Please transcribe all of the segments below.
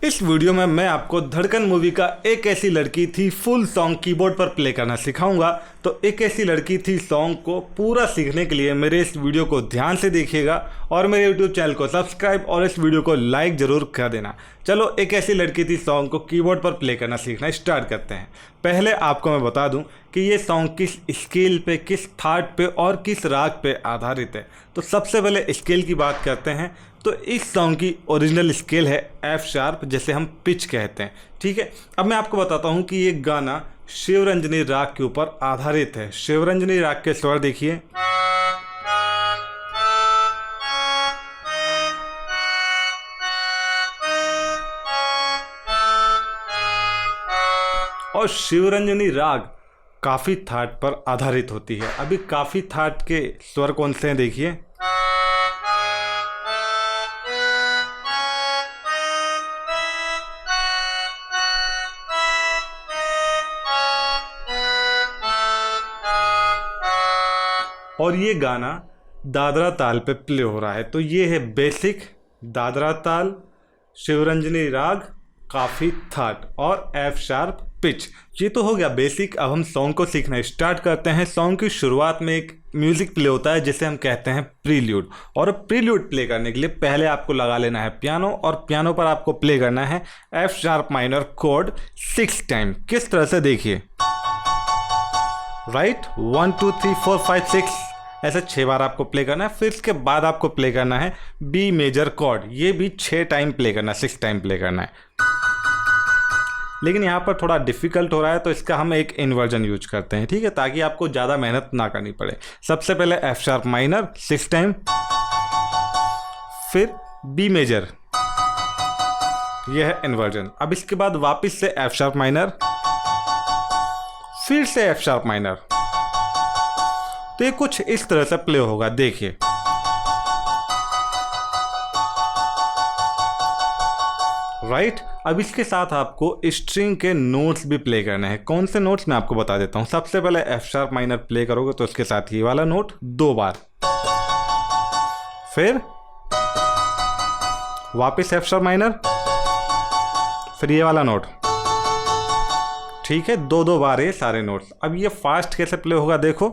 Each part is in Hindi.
इस वीडियो में मैं आपको धड़कन मूवी का एक ऐसी लड़की थी फुल सॉन्ग कीबोर्ड पर प्ले करना सिखाऊंगा। तो एक ऐसी लड़की थी सॉन्ग को पूरा सीखने के लिए मेरे इस वीडियो को ध्यान से देखिएगा और मेरे यूट्यूब चैनल को सब्सक्राइब और इस वीडियो को लाइक ज़रूर कर देना। चलो, एक ऐसी लड़की थी सॉन्ग को कीबोर्ड पर प्ले करना सीखना स्टार्ट करते हैं। पहले आपको मैं बता दूं कि ये सॉन्ग किस स्केल पे, किस थाट पे और किस राग पे आधारित है। तो सबसे पहले स्केल की बात करते हैं। तो इस सॉन्ग की ओरिजिनल स्केल है एफ शार्प, जैसे हम पिच कहते हैं। ठीक है, अब मैं आपको बताता हूँ कि ये गाना शिवरंजनी राग के ऊपर आधारित है। शिवरंजनी राग के स्वर देखिए, और शिवरंजनी राग काफ़ी थाट पर आधारित होती है। अभी काफ़ी थाट के स्वर कौन से हैं देखिए, और ये गाना दादरा ताल पे प्ले हो रहा है। तो ये है बेसिक दादरा ताल, शिवरंजनी राग, काफ़ी थाट और एफ शार्प पिच। ये तो हो गया बेसिक। अब हम सॉन्ग को सीखना स्टार्ट करते हैं। सॉन्ग की शुरुआत में एक म्यूज़िक प्ले होता है जिसे हम कहते हैं प्रील्यूड। और प्रील्यूड प्ले करने के लिए पहले आपको लगा लेना है पियानो, और पियानो पर आपको प्ले करना है F sharp minor code 6 time. किस तरह से देखिए, राइट, 1 2 3 4 5 6 ऐसे 6 बार आपको प्ले करना है। फिर इसके बाद आपको प्ले करना है बी मेजर कॉर्ड, ये भी 6 टाइम प्ले करना है, 6 टाइम प्ले करना है। लेकिन यहाँ पर थोड़ा डिफिकल्ट हो रहा है तो इसका हम एक इन्वर्जन यूज करते हैं, ठीक है, ताकि आपको ज़्यादा मेहनत ना करनी पड़े। सबसे पहले एफ शार्प माइनर 6 टाइम, फिर बी मेजर, यह है इन्वर्जन। अब इसके बाद वापस से एफ शार्प माइनर, फिर से एफ शार्प माइनर। तो ये कुछ इस तरह से प्ले होगा, देखिए। राइट, अब इसके साथ आपको स्ट्रिंग के नोट्स भी प्ले करने हैं। कौन से नोट्स मैं आपको बता देता हूं। सबसे पहले एफ शार्प माइनर प्ले करोगे तो उसके साथ ये वाला नोट 2 बार, फिर वापस एफ शार्प माइनर, फिर ये वाला नोट, ठीक है, 2-2 बार ये सारे नोट्स। अब ये फास्ट कैसे प्ले होगा देखो,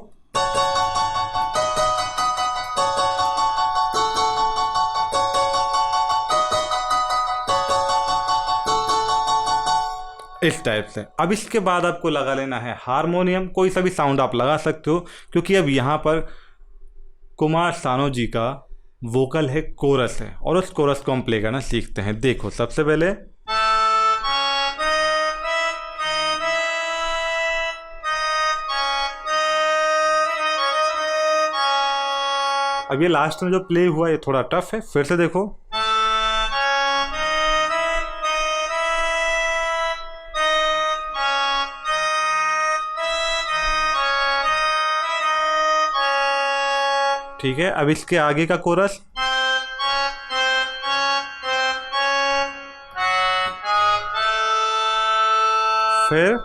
इस टाइप से। अब इसके बाद आपको लगा लेना है हारमोनियम। कोई सा भी साउंड आप लगा सकते हो, क्योंकि अब यहाँ पर कुमार सानू जी का वोकल है, कोरस है, और उस कोरस को हम प्ले करना सीखते हैं। देखो, सबसे पहले अब ये लास्ट में जो प्ले हुआ ये थोड़ा टफ है, फिर से देखो, ठीक है। अब इसके आगे का कोरस, फिर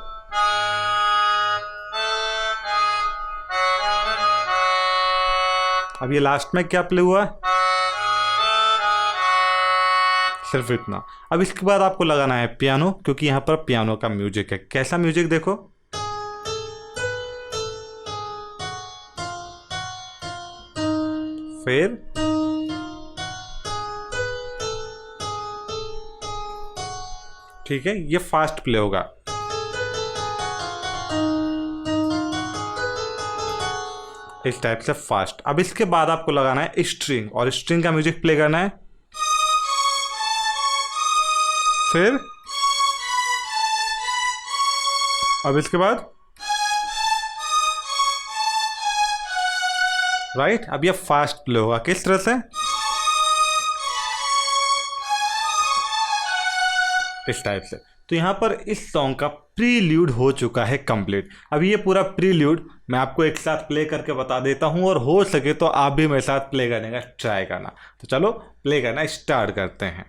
अब ये लास्ट में क्या प्ले हुआ, सिर्फ इतना। अब इसके बाद आपको लगाना है पियानो, क्योंकि यहाँ पर पियानो का म्यूजिक है। कैसा म्यूजिक देखो, फिर ठीक है, ये फास्ट प्ले होगा। इस टाइप से फास्ट। अब इसके बाद आपको लगाना है स्ट्रिंग, और स्ट्रिंग का म्यूजिक प्ले करना है। फिर अब इसके बाद राइट, अब ये फास्ट प्ले होगा। किस तरह से, इस टाइप से। तो यहाँ पर इस सॉन्ग का प्रील्यूड हो चुका है कंप्लीट। अब ये पूरा प्रील्यूड मैं आपको एक साथ प्ले करके बता देता हूँ, और हो सके तो आप भी मेरे साथ प्ले करने का ट्राई करना। तो चलो प्ले करना स्टार्ट करते हैं।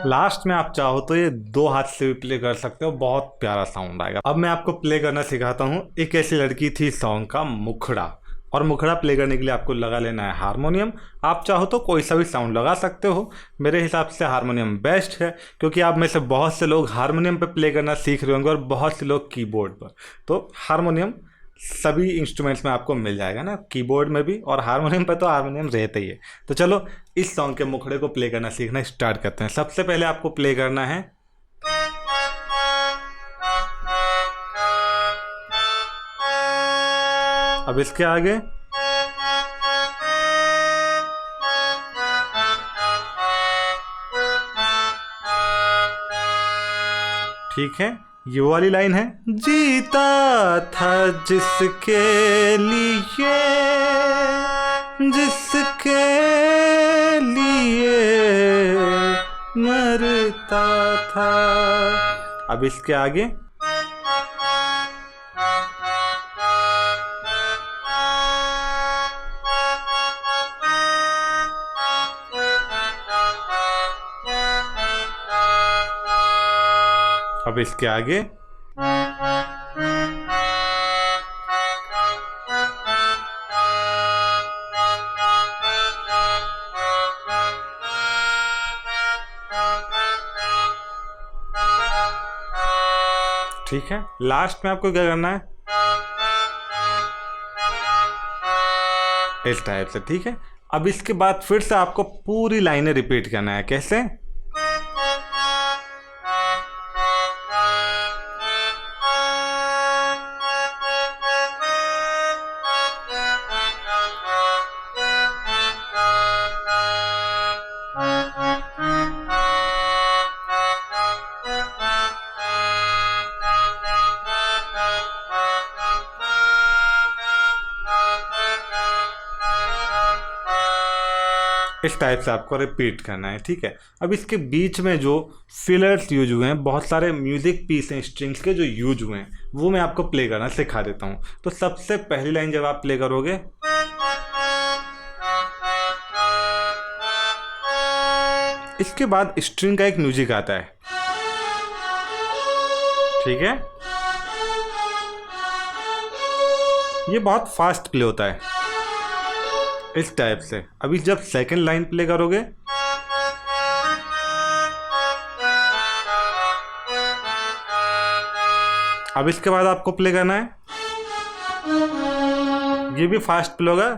लास्ट में आप चाहो तो ये 2 हाथ से भी प्ले कर सकते हो, बहुत प्यारा साउंड आएगा। अब मैं आपको प्ले करना सिखाता हूँ एक ऐसी लड़की थी सॉन्ग का मुखड़ा। और मुखड़ा प्ले करने के लिए आपको लगा लेना है हारमोनियम। आप चाहो तो कोई सा भी साउंड लगा सकते हो, मेरे हिसाब से हारमोनियम बेस्ट है, क्योंकि आप में से बहुत से लोग हारमोनियम पे प्ले करना सीख रहे होंगे और बहुत से लोग कीबोर्ड पर। तो हारमोनियम सभी इंस्ट्रूमेंट्स में आपको मिल जाएगा ना, कीबोर्ड में भी, और हारमोनियम पे तो हारमोनियम रहता ही है। तो चलो इस सॉन्ग के मुखड़े को प्ले करना सीखना स्टार्ट करते हैं। सबसे पहले आपको प्ले करना है अब इसके आगे ठीक है, ये वाली लाइन है, जीता था जिसके लिए, जिसके लिए मरता था। अब इसके आगे अब इसके आगे ठीक है, लास्ट में आपको क्या करना है इस टाइप से। ठीक है, अब इसके बाद फिर से आपको पूरी लाइनें रिपीट करना है। कैसे? इस टाइप से आपको रिपीट करना है। ठीक है, अब इसके बीच में जो फिलर्स यूज हुए हैं, बहुत सारे म्यूजिक पीस हैं स्ट्रिंग्स के जो यूज हुए हैं, वो मैं आपको प्ले करना सिखा देता हूँ। तो सबसे पहली लाइन जब आप प्ले करोगे, इसके बाद स्ट्रिंग का एक म्यूजिक आता है। ठीक है, ये बहुत फास्ट प्ले होता है इस टाइप से। अभी जब सेकंड लाइन प्ले करोगे, अब इसके बाद आपको प्ले करना है, ये भी फास्ट प्ले होगा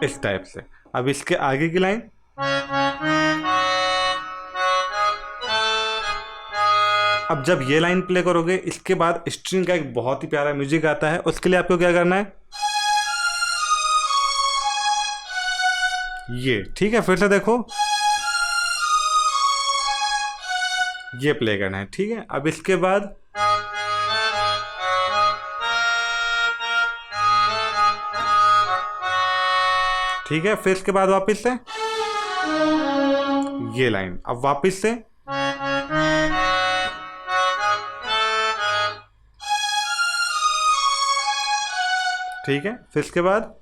इस टाइप से। अब इसके आगे की लाइन, अब जब ये लाइन प्ले करोगे, इसके बाद स्ट्रिंग का एक बहुत ही प्यारा म्यूजिक आता है। उसके लिए आपको क्या करना है, ये। ठीक है, फिर से देखो, ये प्ले करना है। ठीक है, अब इसके बाद ठीक है, फिर इसके बाद वापस से ये लाइन, अब वापस से ठीक है, फिर इसके बाद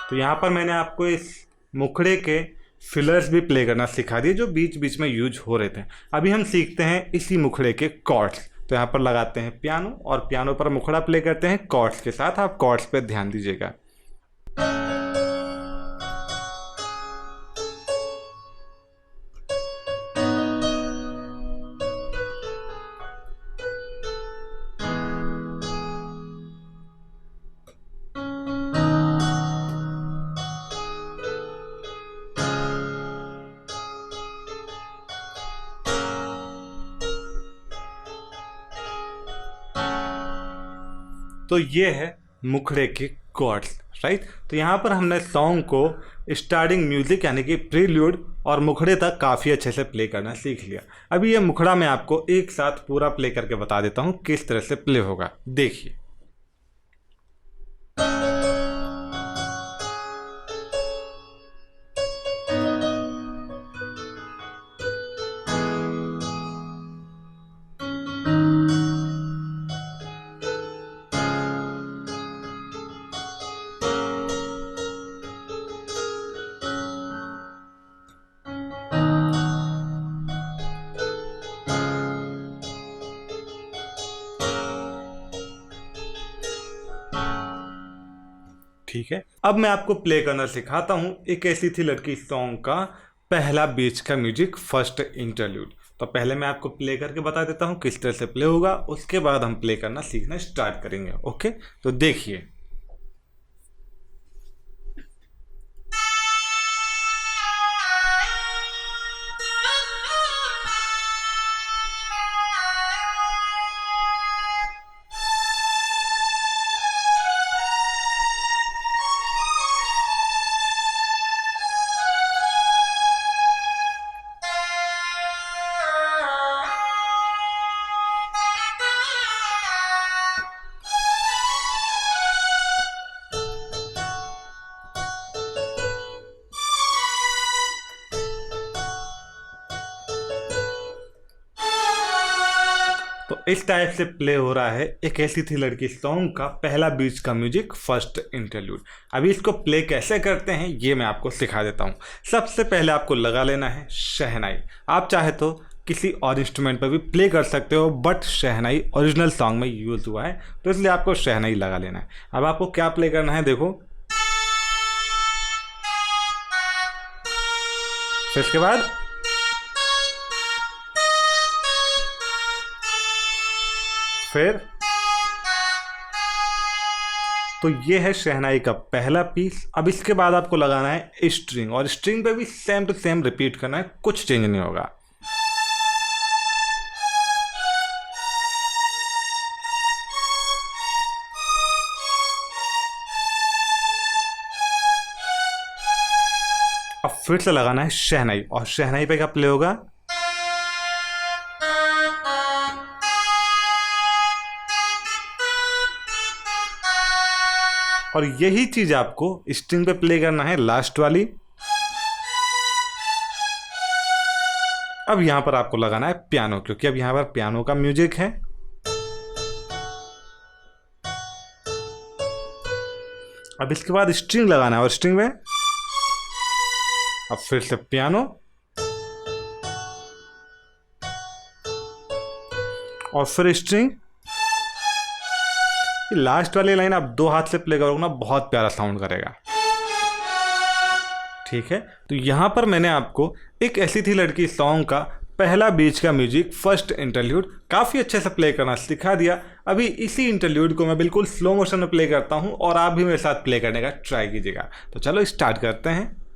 तो यहाँ पर मैंने आपको इस मुखड़े के फिलर्स भी प्ले करना सिखा दिए जो बीच बीच में यूज हो रहे थे। अभी हम सीखते हैं इसी मुखड़े के कॉर्ड्स। तो यहाँ पर लगाते हैं पियानो और पियानो पर मुखड़ा प्ले करते हैं कॉर्ड्स के साथ। आप कॉर्ड्स पे ध्यान दीजिएगा। तो ये है मुखड़े के कॉर्ड्स, राइट। तो यहाँ पर हमने सॉन्ग को स्टार्टिंग म्यूजिक यानी कि प्रील्यूड और मुखड़े तक काफ़ी अच्छे से प्ले करना सीख लिया। अभी ये मुखड़ा मैं आपको एक साथ पूरा प्ले करके बता देता हूँ किस तरह से प्ले होगा, देखिए। ठीक है, अब मैं आपको प्ले करना सिखाता हूँ एक ऐसी थी लड़की सॉन्ग का पहला बीच का म्यूजिक फर्स्ट इंटरल्यूड। तो पहले मैं आपको प्ले करके बता देता हूँ किस तरह से प्ले होगा, उसके बाद हम प्ले करना सीखना स्टार्ट करेंगे। ओके, तो देखिए। तो इस टाइप से प्ले हो रहा है एक ऐसी थी लड़की सॉन्ग का पहला बीच का म्यूजिक फर्स्ट इंटरल्यूड। अभी इसको प्ले कैसे करते हैं ये मैं आपको सिखा देता हूँ। सबसे पहले आपको लगा लेना है शहनाई। आप चाहे तो किसी और इंस्ट्रूमेंट पर भी प्ले कर सकते हो, बट शहनाई ओरिजिनल सॉन्ग में यूज हुआ है, तो इसलिए आपको शहनाई लगा लेना है। अब आपको क्या प्ले करना है, देखो। फिर इसके बाद फिर तो ये है शहनाई का पहला पीस। अब इसके बाद आपको लगाना है स्ट्रिंग, और स्ट्रिंग पे भी सेम टू सेम रिपीट करना है, कुछ चेंज नहीं होगा। अब फिर से लगाना है शहनाई, और शहनाई पे क्या प्ले होगा, और यही चीज आपको स्ट्रिंग पे प्ले करना है लास्ट वाली। अब यहां पर आपको लगाना है पियानो, क्योंकि अब यहां पर पियानो का म्यूजिक है। अब इसके बाद स्ट्रिंग लगाना है, और स्ट्रिंग में अब फिर से पियानो, और फिर स्ट्रिंग। लास्ट वाली लाइन आप दो हाथ से प्ले करोगे ना, बहुत प्यारा साउंड करेगा। ठीक है, तो यहां पर मैंने आपको एक ऐसी थी लड़की सॉन्ग का पहला बीच का म्यूजिक फर्स्ट इंटरल्यूड काफ़ी अच्छे से प्ले करना सिखा दिया। अभी इसी इंटरल्यूड को मैं बिल्कुल स्लो मोशन में प्ले करता हूं, और आप भी मेरे साथ प्ले करने का ट्राई कीजिएगा। तो चलो स्टार्ट करते हैं।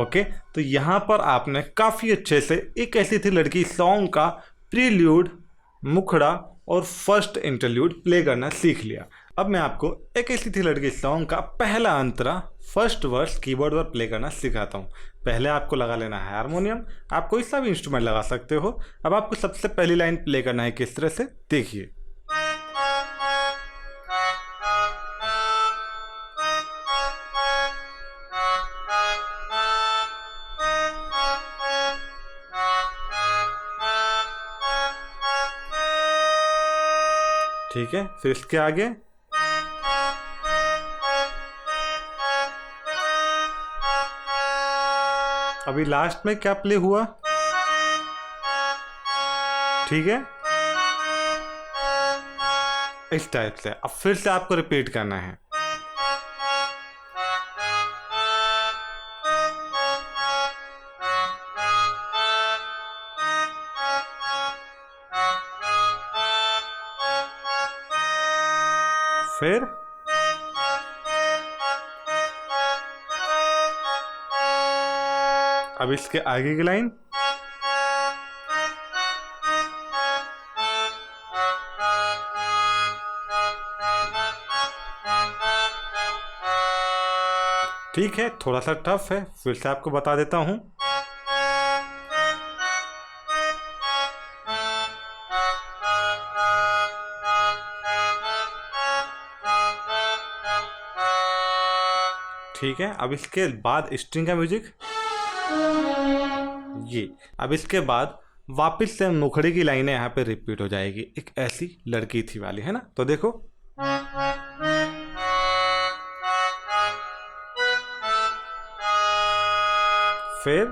ओके, तो यहाँ पर आपने काफ़ी अच्छे से एक ऐसी थी लड़की सॉन्ग का प्रील्यूड, मुखड़ा और फर्स्ट इंटरल्यूड प्ले करना सीख लिया। अब मैं आपको एक ऐसी थी लड़की सॉन्ग का पहला अंतरा फर्स्ट वर्स कीबोर्ड पर प्ले करना सिखाता हूँ। पहले आपको लगा लेना है हारमोनियम, आप कोई सा भी इंस्ट्रूमेंट लगा सकते हो। अब आपको सबसे पहली लाइन प्ले करना है किस तरह से, देखिए। ठीक है, फिर इसके आगे अभी लास्ट में क्या प्ले हुआ, ठीक है, इस टाइप से। अब फिर से आपको रिपीट करना है। फिर अब इसके आगे की लाइन, ठीक है, थोड़ा सा टफ है, फिर से आपको बता देता हूँ। ठीक है, अब इसके बाद स्ट्रिंग का म्यूजिक ये। अब इसके बाद वापस से मुखड़े की लाइनें यहाँ पे रिपीट हो जाएगी, एक ऐसी लड़की थी वाली, है ना। तो देखो, फिर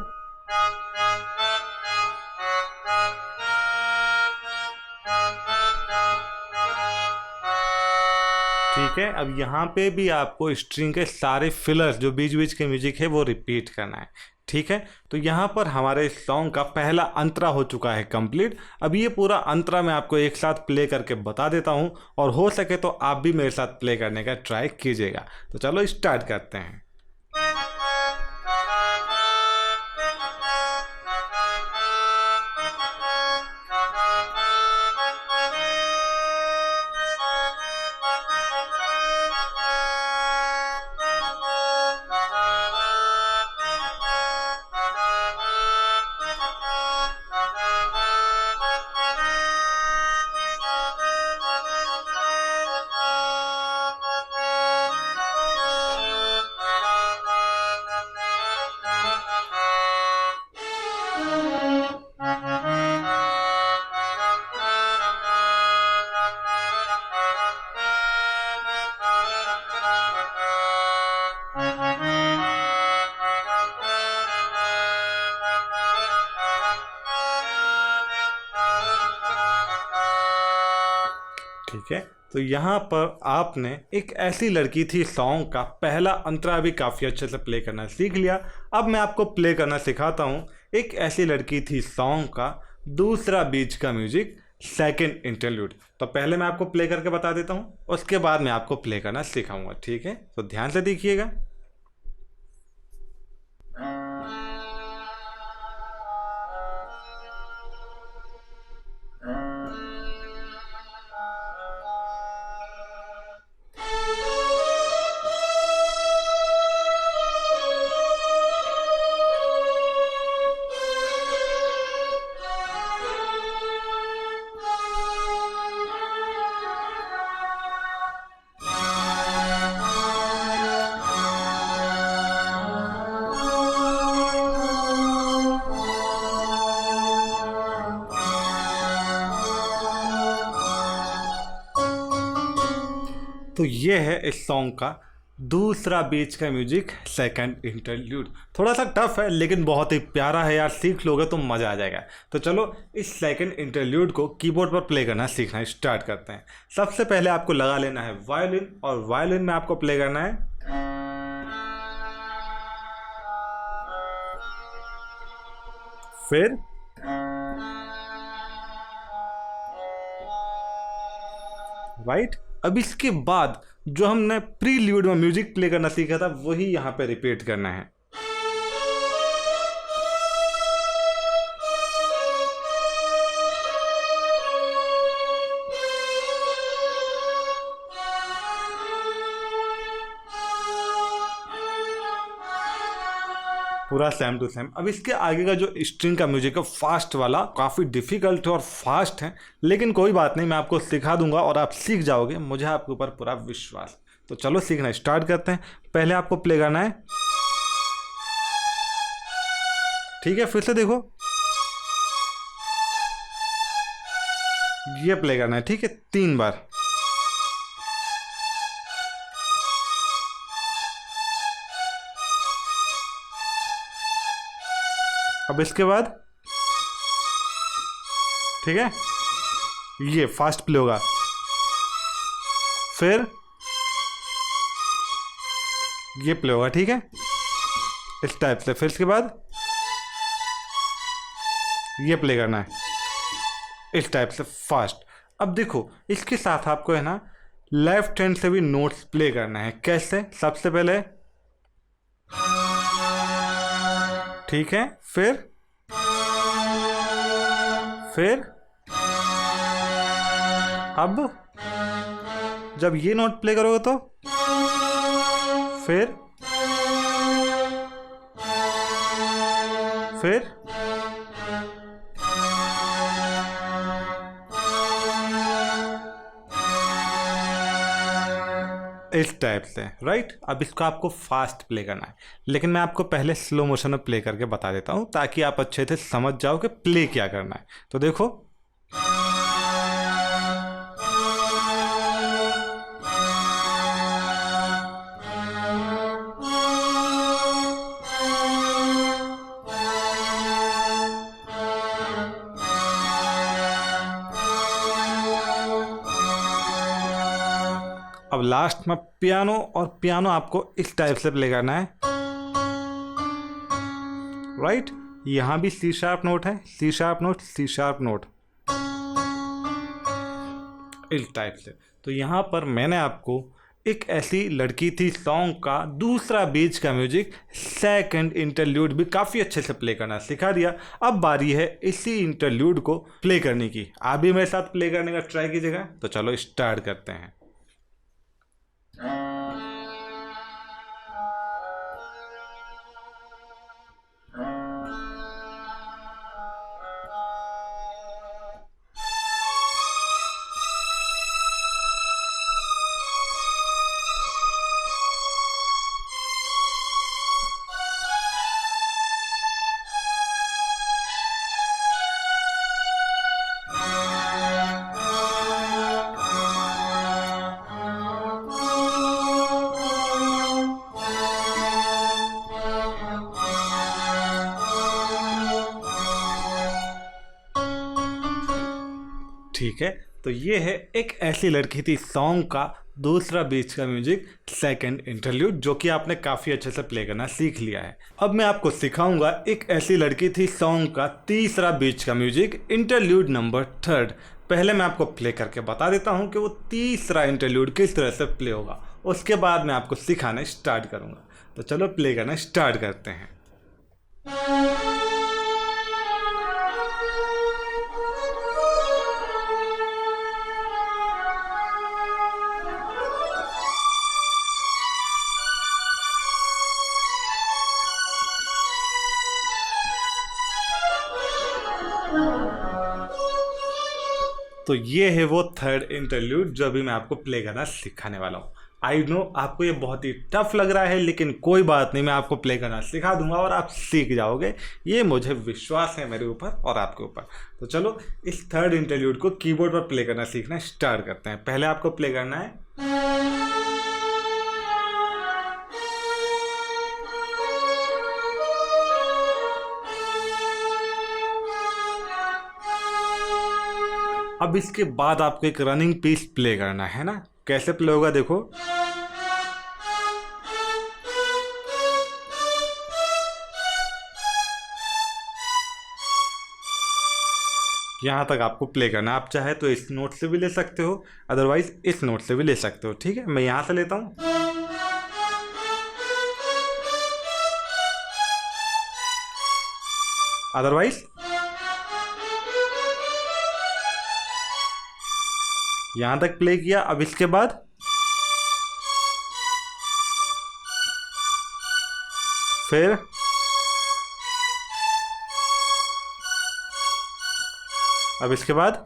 ठीक है, अब यहाँ पे भी आपको स्ट्रिंग के सारे फिलर्स जो बीच बीच के म्यूजिक है वो रिपीट करना है। ठीक है, तो यहाँ पर हमारे सॉन्ग का पहला अंतरा हो चुका है कंप्लीट। अब ये पूरा अंतरा मैं आपको एक साथ प्ले करके बता देता हूँ, और हो सके तो आप भी मेरे साथ प्ले करने का ट्राई कीजिएगा। तो चलो स्टार्ट करते हैं। ठीक है, तो यहाँ पर आपने एक ऐसी लड़की थी सॉन्ग का पहला अंतरा भी काफ़ी अच्छे से प्ले करना सीख लिया। अब मैं आपको प्ले करना सिखाता हूँ एक ऐसी लड़की थी सॉन्ग का दूसरा बीच का म्यूजिक, सेकंड इंटरल्यूड। तो पहले मैं आपको प्ले करके बता देता हूँ, उसके बाद मैं आपको प्ले करना सिखाऊंगा। ठीक है, तो ध्यान से देखिएगा। तो ये है इस सॉन्ग का दूसरा बीच का म्यूजिक, सेकंड इंटरल्यूड। थोड़ा सा टफ है लेकिन बहुत ही प्यारा है यार, सीख लोगे तो मज़ा आ जाएगा। तो चलो इस सेकंड इंटरल्यूड को कीबोर्ड पर प्ले करना सीखना स्टार्ट करते हैं। सबसे पहले आपको लगा लेना है वायलिन, और वायलिन में आपको प्ले करना है फिर राइट। अब इसके बाद जो हमने प्रील्यूड में म्यूजिक प्ले करना सीखा था वही यहाँ पे रिपीट करना है। पूरा सेम टू सेम। अब इसके आगे का जो स्ट्रिंग का म्यूजिक है फास्ट वाला, काफ़ी डिफिकल्ट है और फास्ट है, लेकिन कोई बात नहीं, मैं आपको सिखा दूंगा और आप सीख जाओगे, मुझे आपके ऊपर पूरा विश्वास। तो चलो सीखना स्टार्ट करते हैं। पहले आपको प्ले करना है, ठीक है, फिर से देखो ये प्ले करना है, ठीक है, 3 बार। अब इसके बाद ठीक है ये फास्ट प्ले होगा, फिर ये प्ले होगा, ठीक है, इस टाइप से। फिर इसके बाद ये प्ले करना है इस टाइप से फास्ट। अब देखो इसके साथ आपको है ना लेफ्ट हैंड से भी नोट्स प्ले करना है। कैसे? सबसे पहले ठीक है, फिर अब जब ये नोट प्ले करोगे तो फिर फिर इस टाइप से, राइट। अब इसको आपको फास्ट प्ले करना है, लेकिन मैं आपको पहले स्लो मोशन में प्ले करके बता देता हूँ ताकि आप अच्छे से समझ जाओ कि प्ले क्या करना है। तो देखो, अब लास्ट में पियानो, और पियानो आपको इस टाइप से प्ले करना है, राइट। यहां भी सी शार्प नोट है, C sharp note, C sharp note, इस टाइप से। तो यहां पर मैंने आपको एक ऐसी लड़की थी सॉन्ग का दूसरा बीच का म्यूजिक, सेकंड इंटरल्यूड भी काफ़ी अच्छे से प्ले करना सिखा दिया। अब बारी है इसी इंटरल्यूड को प्ले करने की। आप भी मेरे साथ प्ले करने का ट्राई कीजिएगा। तो चलो स्टार्ट करते हैं। ठीक है, तो ये है एक ऐसी लड़की थी सॉन्ग का दूसरा बीच का म्यूजिक, सेकंड इंटरल्यूड, जो कि आपने काफ़ी अच्छे से प्ले करना सीख लिया है। अब मैं आपको सिखाऊंगा एक ऐसी लड़की थी सॉन्ग का तीसरा बीच का म्यूजिक, इंटरल्यूड नंबर 3। पहले मैं आपको प्ले करके बता देता हूँ कि वो तीसरा इंटरल्यूड किस तरह से प्ले होगा, उसके बाद मैं आपको सिखाना स्टार्ट करूँगा। तो चलो प्ले करना स्टार्ट करते हैं। तो ये है वो थर्ड इंटरल्यूड जो अभी मैं आपको प्ले करना सिखाने वाला हूँ। आई नो आपको ये बहुत ही टफ लग रहा है, लेकिन कोई बात नहीं, मैं आपको प्ले करना सिखा दूंगा और आप सीख जाओगे। ये मुझे विश्वास है मेरे ऊपर और आपके ऊपर। तो चलो इस थर्ड इंटरल्यूड को कीबोर्ड पर प्ले करना सीखना स्टार्ट करते हैं। पहले आपको प्ले करना है अब इसके बाद आपको एक रनिंग पीस प्ले करना है ना। कैसे प्ले होगा देखो, यहां तक आपको प्ले करना। आप चाहे तो इस नोट से भी ले सकते हो, अदरवाइज इस नोट से भी ले सकते हो। ठीक है, मैं यहां से लेता हूं, अदरवाइज यहां तक प्ले किया। अब इसके बाद फिर अब इसके बाद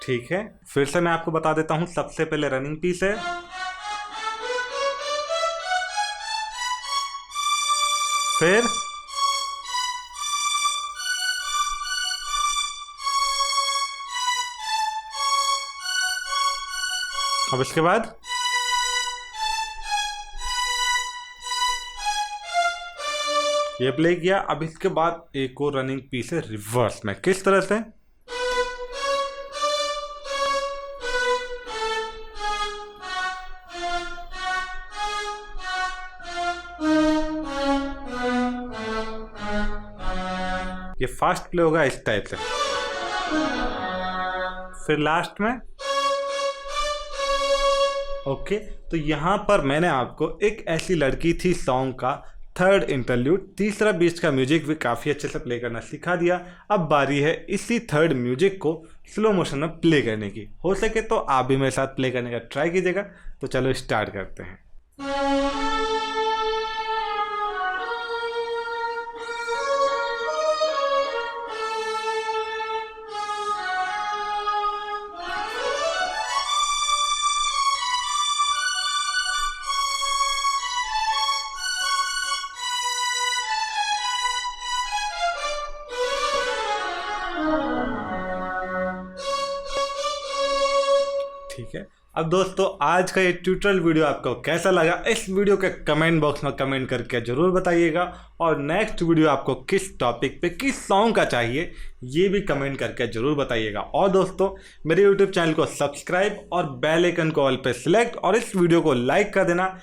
ठीक है, फिर से मैं आपको बता देता हूं। सबसे पहले रनिंग पीस है, फिर अब इसके बाद ये प्ले किया। अब इसके बाद एक और रनिंग पीस है रिवर्स में। किस तरह से, ये फास्ट प्ले होगा इस टाइप से। फिर लास्ट में ओके। तो यहां पर मैंने आपको एक ऐसी लड़की थी सॉन्ग का थर्ड इंटरल्यूड, तीसरा बीच का म्यूजिक भी काफ़ी अच्छे से प्ले करना सिखा दिया। अब बारी है इसी थर्ड म्यूजिक को स्लो मोशन में प्ले करने की। हो सके तो आप भी मेरे साथ प्ले करने का ट्राई कीजिएगा। तो चलो स्टार्ट करते हैं। ठीक है। अब दोस्तों आज का ये ट्यूटोरियल वीडियो आपको कैसा लगा, इस वीडियो के कमेंट बॉक्स में कमेंट करके ज़रूर बताइएगा। और नेक्स्ट वीडियो आपको किस टॉपिक पे, किस सॉन्ग का चाहिए, ये भी कमेंट करके ज़रूर बताइएगा। और दोस्तों मेरे यूट्यूब चैनल को सब्सक्राइब और बेल आइकन को ऑल पे सिलेक्ट और इस वीडियो को लाइक कर देना,